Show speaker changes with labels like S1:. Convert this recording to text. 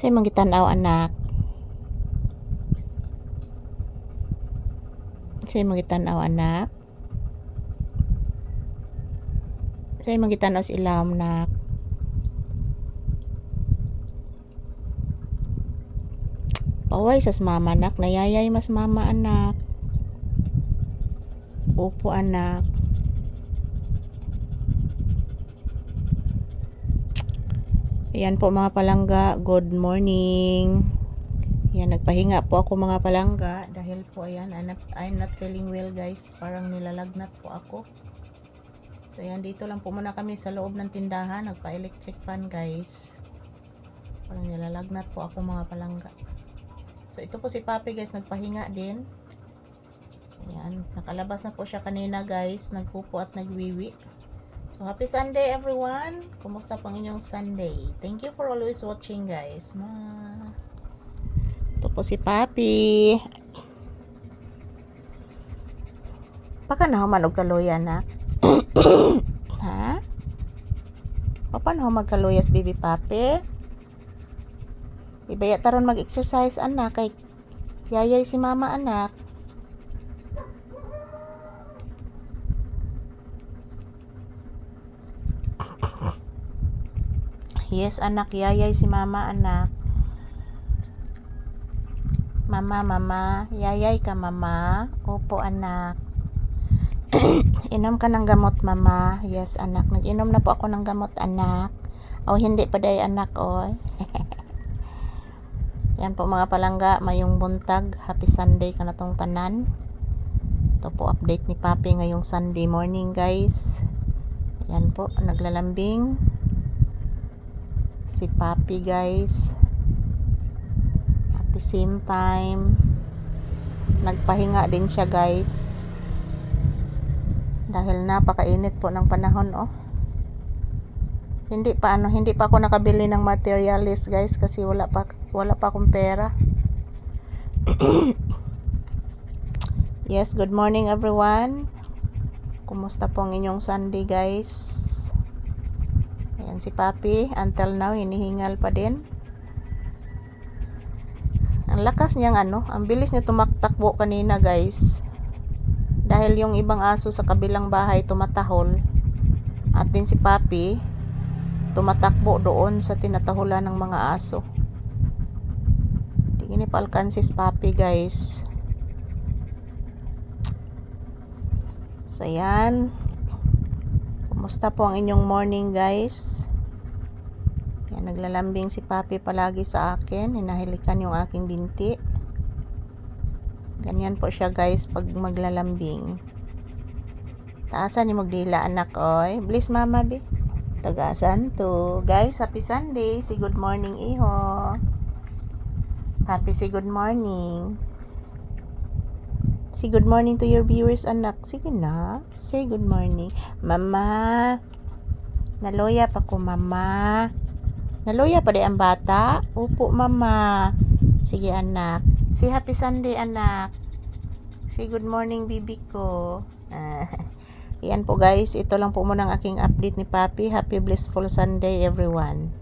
S1: Say mangitanaw anak. Say mangitanaw anak. Say mangitanaw sa ilawom nak. Paway sas mama anak, nayayay mas mama anak. Opo anak. Ayan po mga palangga, good morning. Ayan, nagpahinga po ako mga palangga dahil po ayan, I'm not feeling well guys. Parang nilalagnat po ako. So ayan, dito lang po muna kami sa loob ng tindahan, nagpa-electric fan guys. Parang nilalagnat po ako mga palangga. So ito po si Papi guys, nagpahinga din. Ayan, nakalabas na po siya kanina guys, nagpupo at nagwiwi. So happy Sunday everyone. Kumusta po ang inyong Sunday? Thank you for always watching guys. Ito po si Papi. Baka na humanog kaluya na. Ha? Paano na magkaluyas baby Papi? Ibaya taron mag-exercise anak kay yayay si mama anak. Yes anak, yayay si mama anak. Mama, yayay ka mama. Opo anak. Inom ka ng gamot mama. Yes anak, nag-inom na po ako ng gamot anak. O hindi pa day anak oy. Yan po mga palangga, mayong buntag. Happy Sunday ka na tong tanan. Ito po update ni Papi ngayong Sunday morning guys. Yan po, naglalambing si Papi guys. At the same time nagpahinga din siya guys dahil napakainit po ng panahon oh. Hindi pa ako nakabili ng materials guys kasi wala pa akong pera. Yes, good morning everyone. Kumusta po ang inyong Sunday guys? Ayan si Papi, until now hinihingal pa din. Ang lakas niyang ang bilis niya tumakbo kanina guys. Dahil yung ibang aso sa kabilang bahay tumatahol. At din si Papi tumatakbo doon sa tinatahulan ng mga aso. Hindi pa alkansis Papi guys. So ayan. Kumusta po ang inyong morning guys? Yan, naglalambing si Papi palagi sa akin. Hinahilikan yung aking binti. Ganyan po siya guys pag maglalambing. Taasan ni magdila anak oy. Bliss mama be. Tagasan to. Guys, happy Sunday. Say good morning iho. Happy say good morning. Say good morning to your viewers anak. Sige na. Say good morning. Mama. Naloya pa ko mama. Naloya pa di ang bata? Upo mama. Sige anak. Say happy Sunday anak. Say good morning bibi ko. Yan po guys. Ito lang po muna ang aking update ni Papi. Happy blissful Sunday everyone.